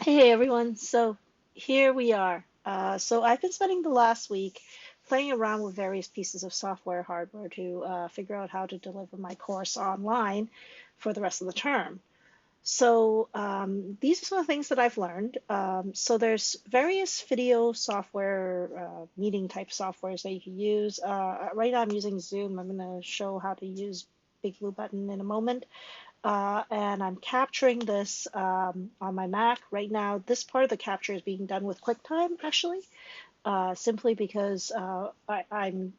Hey everyone, so here we are. So I've been spending the last week playing around with various pieces of software hardware to figure out how to deliver my course online for the rest of the term. These are some of the things that I've learned. So there's various video software, meeting type softwares that you can use. Right now I'm using Zoom. I'm going to show how to use BigBlueButton in a moment. And I'm capturing this on my Mac right now. This part of the capture is being done with QuickTime, actually, simply because I'm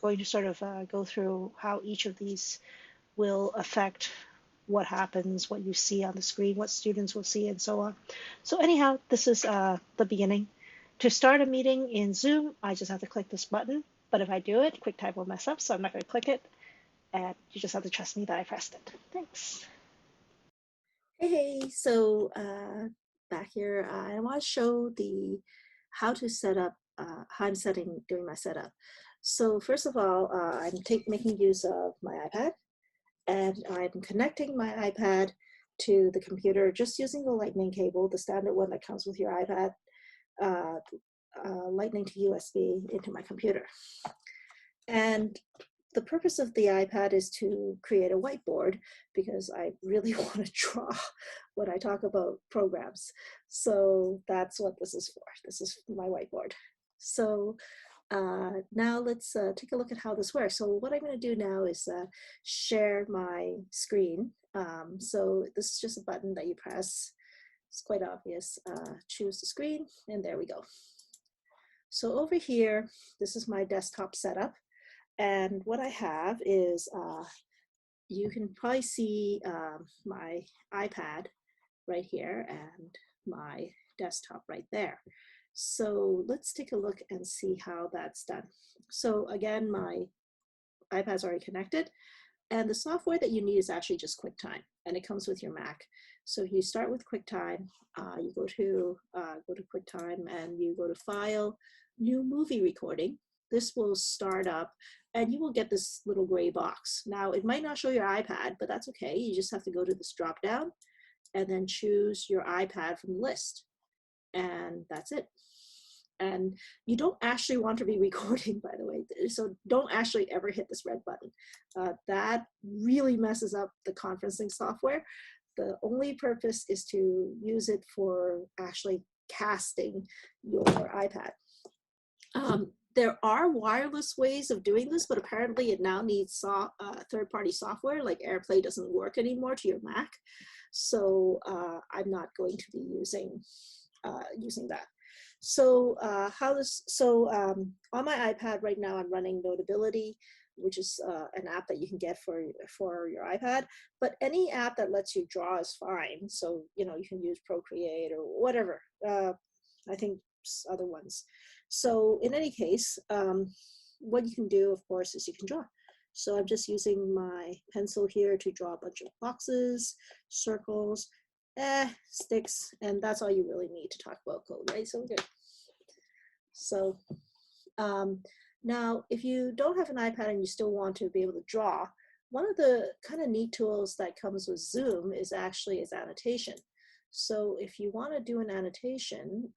going to sort of go through how each of these will affect what happens, what you see on the screen, what students will see, and so on. So anyhow, this is the beginning. To start a meeting in Zoom, I just have to click this button. But if I do it, QuickTime will mess up, so I'm not going to click it. And you just have to trust me that I pressed it. Thanks. Hey, so back here, I want to show the how to set up, how I'm doing my setup. So first of all, making use of my iPad, and I'm connecting my iPad to the computer just using the lightning cable, the standard one that comes with your iPad, uh, lightning to USB into my computer. And the purpose of the iPad is to create a whiteboard because I really want to draw when I talk about programs. So that's what this is for. This is my whiteboard. So now let's take a look at how this works. So what I'm going to do now is share my screen. So this is just a button that you press. It's quite obvious. Choose the screen, and there we go. So over here, this is my desktop setup. And what I have is, you can probably see my iPad right here and my desktop right there. So let's take a look and see how that's done. So again, my iPad's already connected, and the software that you need is actually just QuickTime, and it comes with your Mac. So you start with QuickTime, you go to QuickTime, and you go to File, New Movie Recording. This will start up, and you will get this little gray box. Now, it might not show your iPad, but that's okay. You just have to go to this drop down and then choose your iPad from the list, and that's it. And you don't actually want to be recording, by the way, so don't actually ever hit this red button. That really messes up the conferencing software. The only purpose is to use it for actually casting your iPad. There are wireless ways of doing this, but apparently it now needs third-party software, like AirPlay doesn't work anymore to your Mac. So I'm not going to be using that. So on my iPad right now, I'm running Notability, which is an app that you can get for your iPad. But any app that lets you draw is fine. So you can use Procreate or whatever. I think other ones. So in any case, what you can do, of course, is you can draw. So I'm just using my pencil here to draw a bunch of boxes, circles, sticks, and that's all you really need to talk about code, right? So we're good. So now, if you don't have an iPad and you still want to be able to draw, one of the kind of neat tools that comes with Zoom is annotation. So if you want to do an annotation,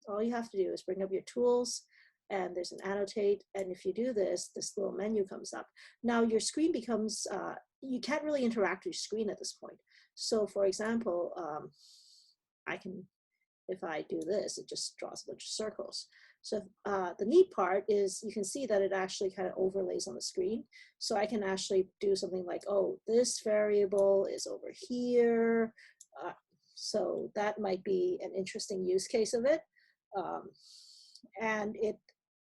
all you have to do is bring up your tools, and there's an annotate, and if you do this, this little menu comes up. Now your screen becomes, you can't really interact with your screen at this point. So for example, I can, if I do this, it just draws a bunch of circles. So the neat part is you can see that it actually kind of overlays on the screen. So I can actually do something like, oh, this variable is over here. So that might be an interesting use case of it. And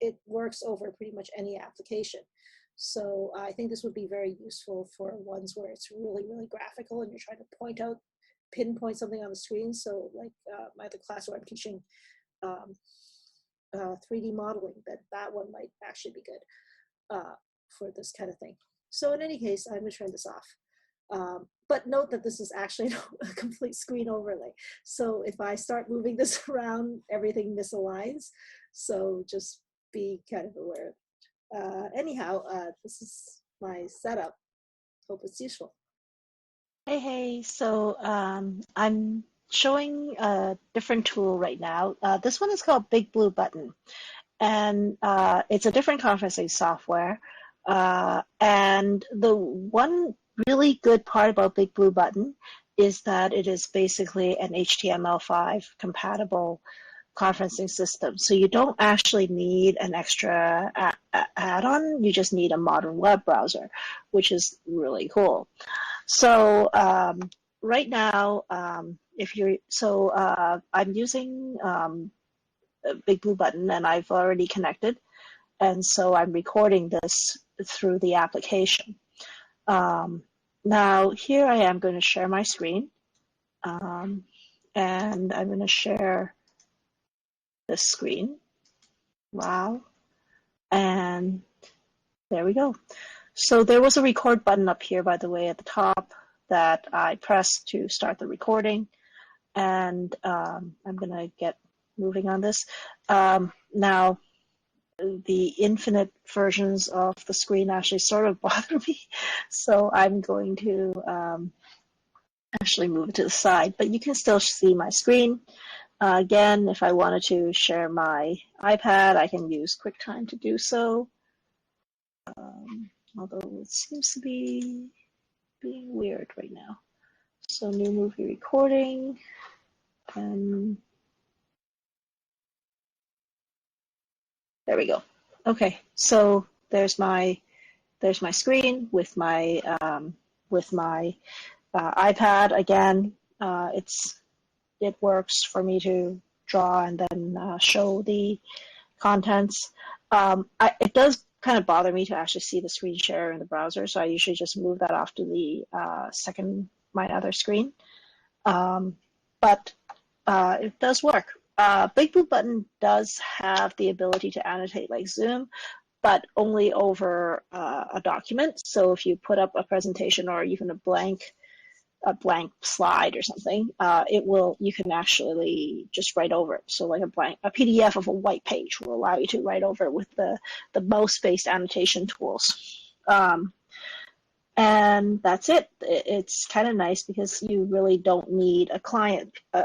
it works over pretty much any application. So I think this would be very useful for ones where it's really, really graphical and you're trying to pinpoint something on the screen. So like my other class where I'm teaching 3D modeling, that one might actually be good for this kind of thing. So in any case, I'm going to turn this off. But note that this is actually a complete screen overlay. So if I start moving this around, everything misaligns. So just be kind of aware. Anyhow, this is my setup. Hope it's useful. Hey, hey. I'm showing a different tool right now. This one is called BigBlueButton, and it's a different conferencing software. And the one really good part about BigBlueButton is that it is basically an HTML5 compatible conferencing system. So you don't actually need an extra add-on. You just need a modern web browser, which is really cool. So right now, I'm using BigBlueButton, and I've already connected, and so I'm recording this through the application. Now here I am going to share my screen, and I'm going to share this screen. Wow, and there we go. So there was a record button up here, by the way, at the top that I pressed to start the recording, and I'm going to get moving on this. Now, the infinite versions of the screen actually sort of bother me, so I'm going to actually move it to the side, but you can still see my screen. Again, if I wanted to share my iPad, I can use QuickTime to do so. Although it seems to be being weird right now. So new movie recording, and there we go. Okay, so there's my screen with my iPad. Again, it works for me to draw and then show the contents. It does kind of bother me to actually see the screen share in the browser, so I usually just move that off to the my other screen. But it does work. BigBlueButton does have the ability to annotate like Zoom, but only over a document. So if you put up a presentation or even a blank slide or something, you can actually just write over it. So like a PDF of a white page will allow you to write over it with the mouse-based annotation tools. And that's it. It's kind of nice because you really don't need a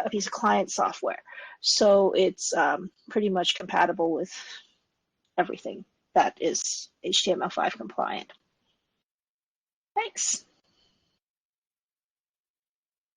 piece of client software. So it's pretty much compatible with everything that is HTML5 compliant. Thanks.